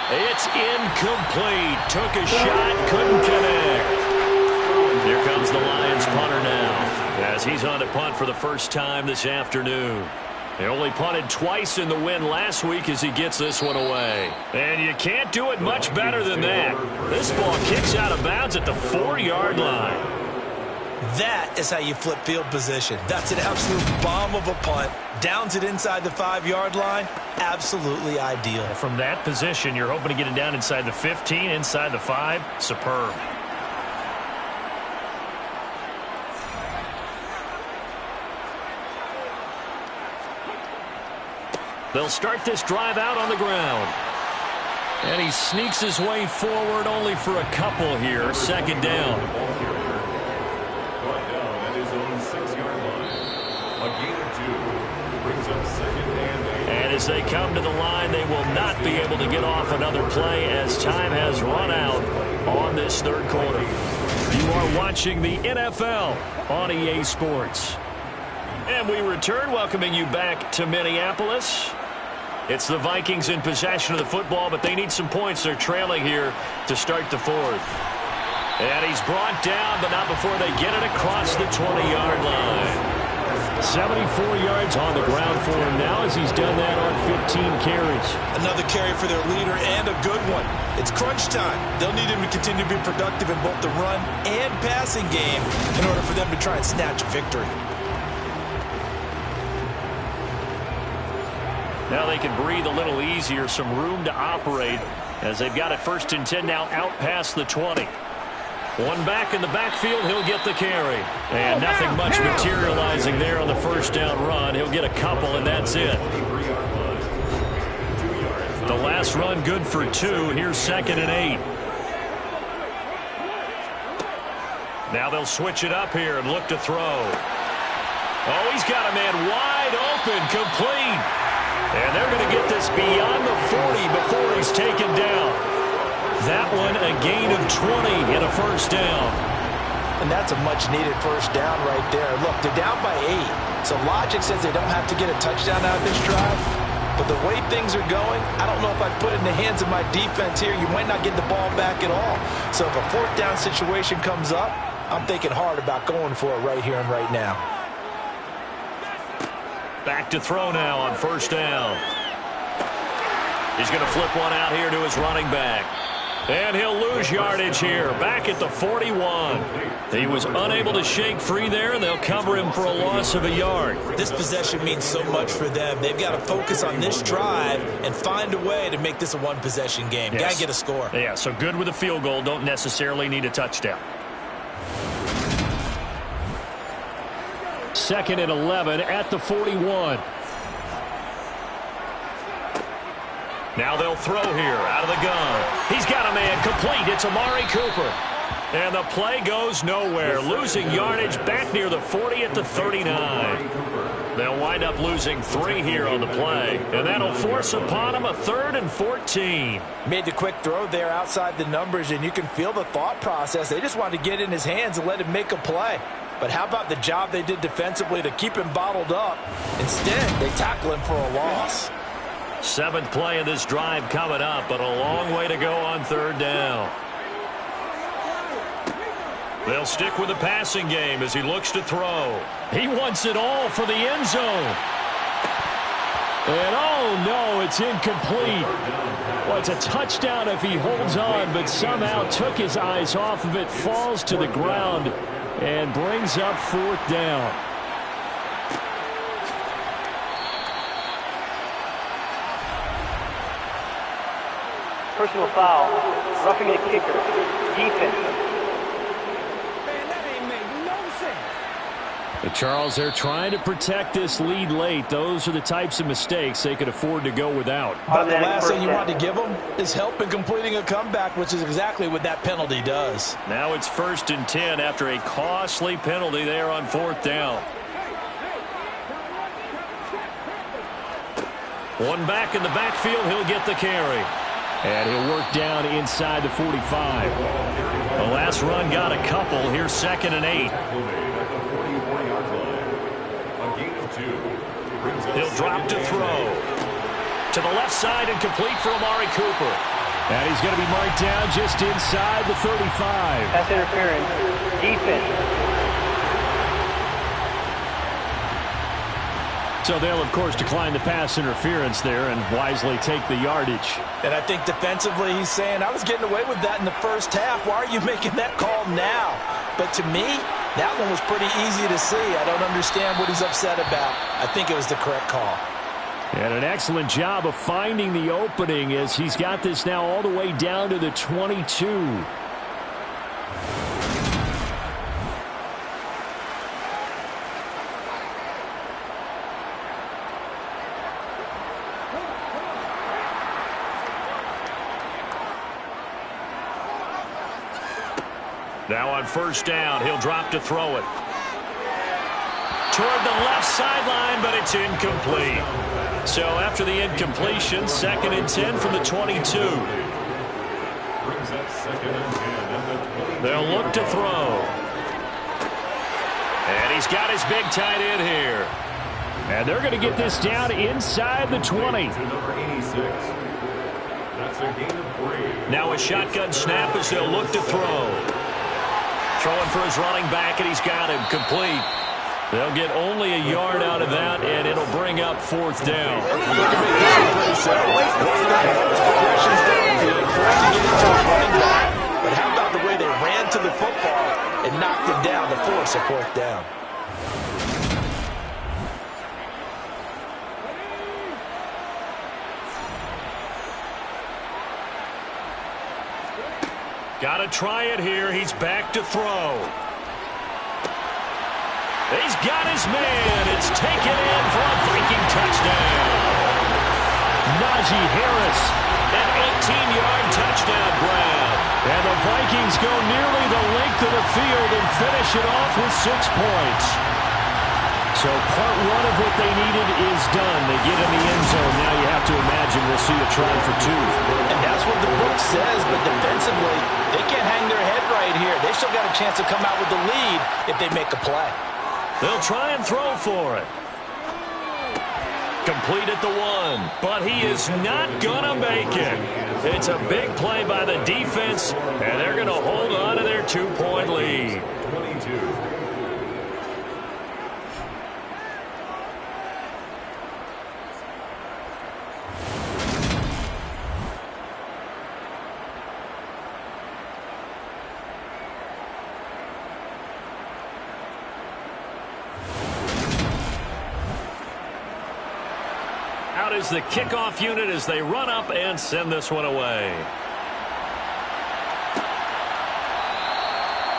It's incomplete. Took a shot, couldn't connect. Here comes the Lions punter now, as he's on to punt for the first time this afternoon. They only punted twice in the win last week as he gets this one away. And you can't do it much better than that. This ball kicks out of bounds at the 4-yard line. That is how you flip field position. That's an absolute bomb of a punt. Downs it inside the 5-yard line. Absolutely ideal. From that position, you're hoping to get it down inside the 15, inside the 5. Superb. They'll start this drive out on the ground. And he sneaks his way forward only for a couple here. 2nd down. Brought down at his own 6-yard line. A gain of 2 brings up 2nd and 8. And as they come to the line, they will not be able to get off another play as time has run out on this 3rd quarter. You are watching the NFL on EA Sports. And we return, welcoming you back to Minneapolis. It's the Vikings in possession of the football, but they need some points. They're trailing here to start the 4th. And he's brought down, but not before they get it across the 20-yard line. 74 yards on the ground for him now as he's done that on 15 carries. Another carry for their leader and a good one. It's crunch time. They'll need him to continue to be productive in both the run and passing game in order for them to try and snatch a victory. Now they can breathe a little easier, some room to operate as they've got it 1st and 10 now out past the 20. One back in the backfield, he'll get the carry. And nothing much materializing there on the 1st down run. He'll get a couple, and that's it. The last run good for 2. Here's 2nd and 8. Now they'll switch it up here and look to throw. Oh, he's got a man wide open, complete. And they're going to get this beyond the 40 before he's taken down. That one a gain of 20 in a 1st down. And that's a much-needed 1st down right there. Look, they're down by 8. So logic says they don't have to get a touchdown out of this drive. But the way things are going, I don't know if I'd put it in the hands of my defense here. You might not get the ball back at all. So if a 4th down situation comes up, I'm thinking hard about going for it right here and right now. Back to throw now on 1st down. He's going to flip one out here to his running back. And he'll lose yardage here. Back at the 41. He was unable to shake free there, and they'll cover him for a loss of a yard. This possession means so much for them. They've got to focus on this drive and find a way to make this a one-possession game. Yes. Got to get a score. Yeah, so good with a field goal. Don't necessarily need a touchdown. 2nd and 11 at the 41. Now they'll throw here out of the gun. He's got a man complete. It's Amari Cooper. And the play goes nowhere. Losing yardage back near the 40 at the 39. They'll wind up losing 3 here on the play. And that'll force upon him a 3rd and 14. Made the quick throw there outside the numbers, and you can feel the thought process. They just wanted to get in his hands and let him make a play. But how about the job they did defensively to keep him bottled up? Instead, they tackle him for a loss. 7th play of this drive coming up, but a long way to go on 3rd down. They'll stick with the passing game as he looks to throw. He wants it all for the end zone. And oh no, it's incomplete. Well, it's a touchdown if he holds on, but somehow took his eyes off of it, falls to the ground, and brings up 4th down. Personal foul. Roughing a kicker. Defense. Charles, they're trying to protect this lead late. Those are the types of mistakes they could afford to go without. But the last thing you want to give them is help in completing a comeback, which is exactly what that penalty does. Now it's 1st and 10 after a costly penalty there on 4th down. One back in the backfield, he'll get the carry. And he'll work down inside the 45. The last run got a couple. Here's 2nd and 8. He'll drop to throw. To the left side and complete for Amari Cooper. And he's going to be marked down just inside the 35. That's interference. Defense. So they'll, of course, decline the pass interference there and wisely take the yardage. And I think defensively he's saying, I was getting away with that in the first half. Why are you making that call now? But to me, that one was pretty easy to see. I don't understand what he's upset about. I think it was the correct call. And an excellent job of finding the opening as he's got this now all the way down to the 22. Now on 1st down, he'll drop to throw it. Toward the left sideline, but it's incomplete. So after the incompletion, 2nd and 10 from the 22. They'll look to throw. And he's got his big tight end here. And they're going to get this down inside the 20. Now a shotgun snap as they'll look to throw. Throwing for his running back, and he's got him complete. They'll get only a yard out of that, and it'll bring up 4th down. But how about the way they ran to the football and knocked it down to force a 4th down? Got to try it here. He's back to throw. He's got his man. It's taken in for a Viking touchdown. Najee Harris, an 18-yard touchdown grab. And the Vikings go nearly the length of the field and finish it off with 6 points. So part one of what they needed is done. They get in the end zone. Now you have to imagine we'll see a try for 2. And that's what the book says, but defensively, they can't hang their head right here. They still got a chance to come out with the lead if they make a play. They'll try and throw for it. Complete at the 1, but he is not going to make it. It's a big play by the defense, and they're going to hold on to their 2-point lead. 22. Out is the kickoff unit as they run up and send this one away.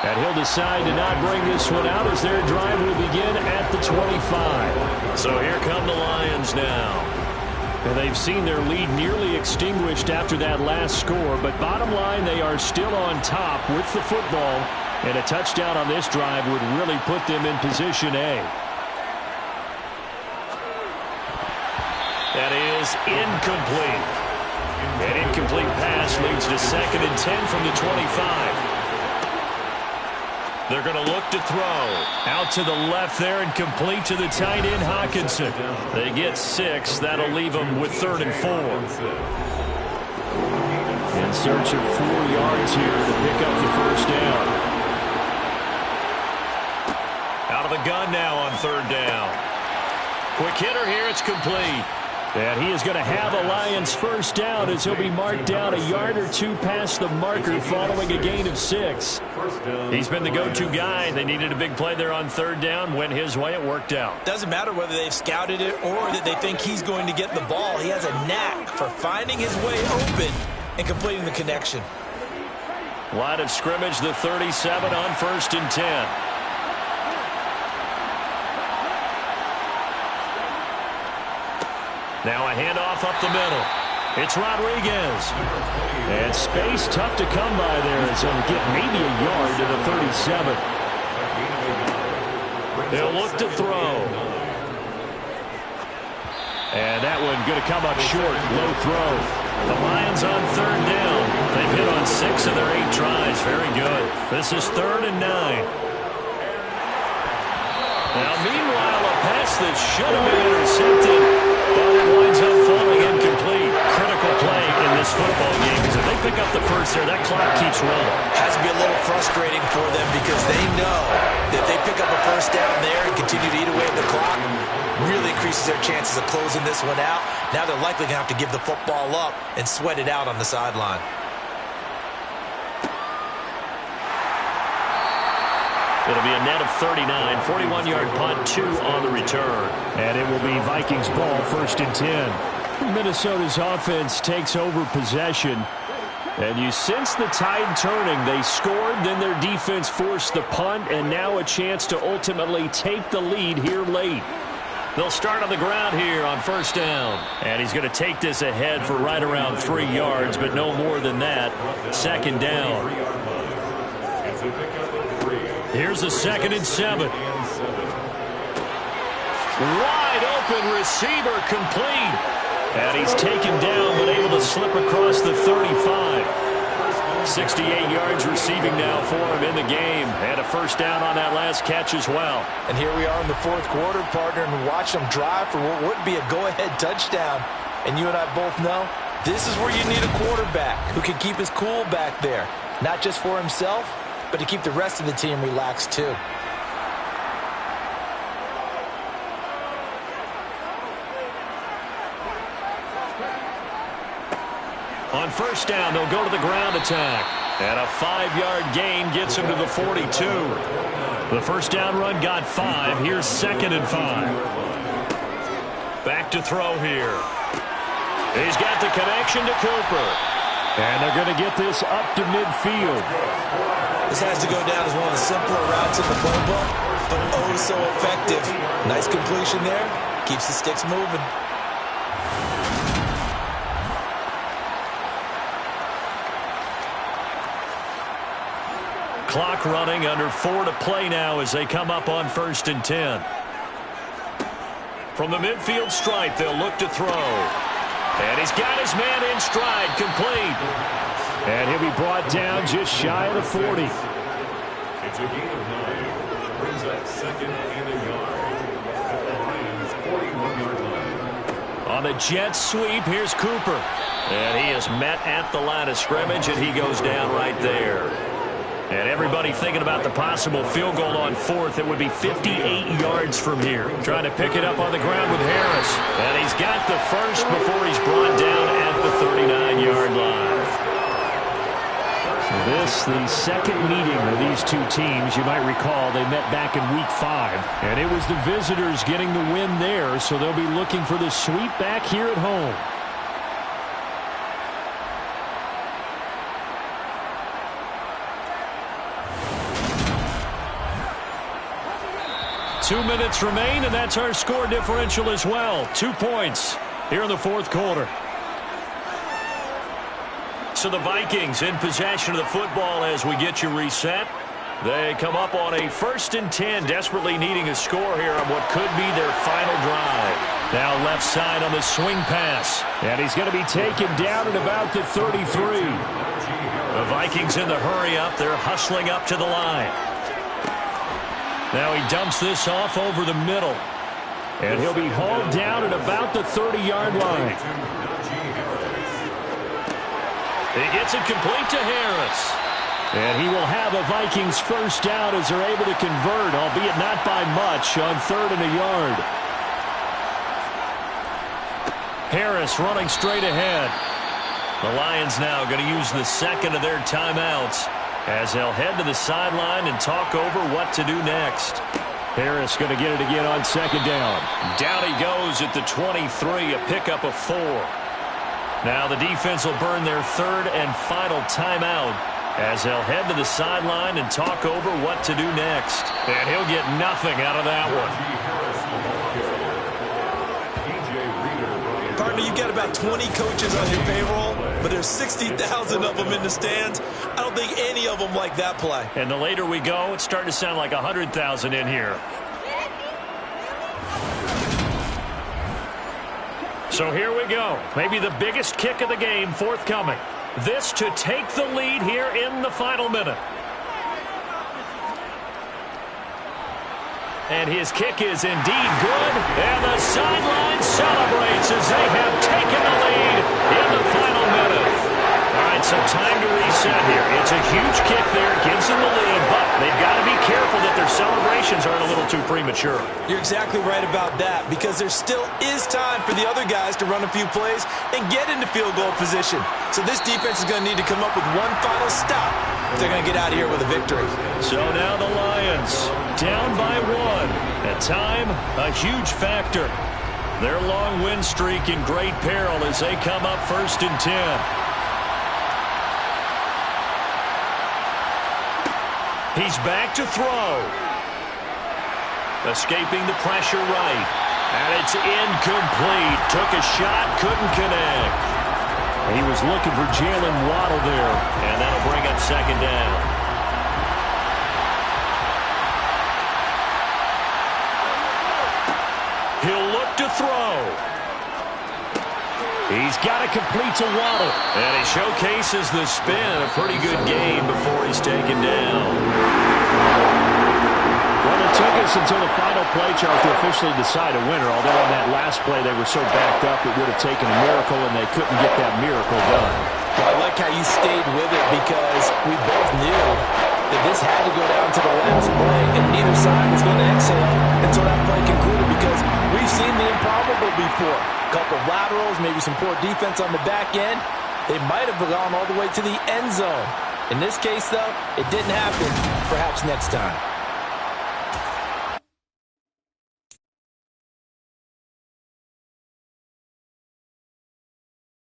And he'll decide to not bring this one out as their drive will begin at the 25. So here come the Lions now. And they've seen their lead nearly extinguished after that last score, but bottom line, they are still on top with the football, and a touchdown on this drive would really put them in position A. That is incomplete. An incomplete pass leads to 2nd and 10 from the 25. They're going to look to throw. Out to the left there and complete to the tight end, Hawkinson. They get 6. That'll leave them with 3rd and 4. In search of 4 yards here to pick up the 1st down. Out of the gun now on 3rd down. Quick hitter here. It's complete. And he is going to have a Lions 1st down as he'll be marked down a yard or 2 past the marker following a gain of 6. He's been the go-to guy. They needed a big play there on 3rd down. Went his way. It worked out. Doesn't matter whether they've scouted it or that they think he's going to get the ball. He has a knack for finding his way open and completing the connection. Line of scrimmage, the 37 on 1st and 10. Now a handoff up the middle. It's Rodriguez. And space tough to come by there as he'll get maybe a yard to the 37. They'll look to throw. And that one going to come up short. Low throw. The Lions on third down. They've hit on 6 of their 8 tries. Very good. This is 3rd and 9. Now, meanwhile, a pass that should have been intercepted, but it winds up falling incomplete. Critical play in this football game because if they pick up the first there, that clock keeps rolling. Has to be a little frustrating for them because they know that if they pick up a first down there and continue to eat away at the clock, really increases their chances of closing this one out. Now they're likely going to have to give the football up and sweat it out on the sideline. It'll be a net of 39, 41-yard punt, 2 on the return. And it will be Vikings ball, 1st and 10. Minnesota's offense takes over possession. And you sense the tide turning. They scored, then their defense forced the punt, and now a chance to ultimately take the lead here late. They'll start on the ground here on 1st down. And he's going to take this ahead for right around 3 yards, but no more than that. 2nd down. Here's the 2nd and 7. Wide open receiver complete. And he's taken down but able to slip across the 35. 68 yards receiving now for him in the game. And a 1st down on that last catch as well. And here we are in the 4th quarter, partner, and watch them drive for what would be a go-ahead touchdown. And you and I both know this is where you need a quarterback who can keep his cool back there. Not just for himself, but to keep the rest of the team relaxed too. On 1st down, they'll go to the ground attack. And a 5-yard gain gets him to the 42. The 1st down run got 5. Here's 2nd and 5. Back to throw here. He's got the connection to Cooper. And they're going to get this up to midfield. This has to go down as one of the simpler routes in the playbook, but oh so effective. Nice completion there. Keeps the sticks moving. Clock running, under 4 to play now as they come up on 1st and 10. From the midfield stripe, they'll look to throw. And he's got his man in stride, complete. And he'll be brought down just shy of the 40. It's a gain of 9. Brings up 2nd and a yard. At the Lions' 41-yard line. On the jet sweep, here's Cooper. And he is met at the line of scrimmage, and he goes down right there. And everybody thinking about the possible field goal on 4th. It would be 58 yards from here. Trying to pick it up on the ground with Harris. And he's got the first before he's brought down at the 39-yard line. This, the 2nd meeting of these 2 teams. You might recall they met back in Week 5. And it was the visitors getting the win there, so they'll be looking for the sweep back here at home. Two minutes remain, and that's our score differential as well. 2 points here in the 4th quarter. So the Vikings in possession of the football as we get you reset. They come up on a 1st and 10, desperately needing a score here on what could be their final drive. Now left side on the swing pass. And he's going to be taken down at about the 33. The Vikings in the hurry up. They're hustling up to the line. Now he dumps this off over the middle. And he'll be hauled down at about the 30-yard line. He gets it complete to Harris. And he will have a Vikings 1st down as they're able to convert, albeit not by much, on 3rd and a yard. Harris running straight ahead. The Lions now going to use the 2nd of their timeouts as they'll head to the sideline and talk over what to do next. Harris going to get it again on 2nd down. Down he goes at the 23, a pickup of 4. Now the defense will burn their 3rd and final timeout as they'll head to the sideline and talk over what to do next. And he'll get nothing out of that one. Tony, you've got about 20 coaches on your payroll, but there's 60,000 of them in the stands. I don't think any of them like that play. And the later we go, it's starting to sound like 100,000 in here. So here we go. Maybe the biggest kick of the game forthcoming. This to take the lead here in the final minute. And his kick is indeed good. And the sideline celebrates as they have taken the lead in the final minute. All right, so time to reset here. It's a huge kick there. Gives them the lead, but they've got to be careful that their celebrations aren't a little too premature. You're exactly right about that, because there still is time for the other guys to run a few plays and get into field goal position. So this defense is going to need to come up with one final stop if they're going to get out of here with a victory. So now the Lions down by 1. At time, a huge factor. Their long win streak in great peril as they come up 1st and 10. He's back to throw. Escaping the pressure right. And it's incomplete. Took a shot, couldn't connect. He was looking for Jalen Waddle there. And that'll bring up 2nd down. He'll look to throw. He's got it complete to Waddle. And he showcases the spin. A pretty good game before he's taken down. Well, it took us until the final play, Charles, to officially decide a winner. Although on that last play they were so backed up it would have taken a miracle, and they couldn't get that miracle done. Well, I like how you stayed with it, because we both knew that this had to go down to the last play, and neither side was going to exhale until that play concluded, because we've seen the improbable before. A couple of laterals, maybe some poor defense on the back end. They might have gone all the way to the end zone. In this case, though, it didn't happen. Perhaps next time.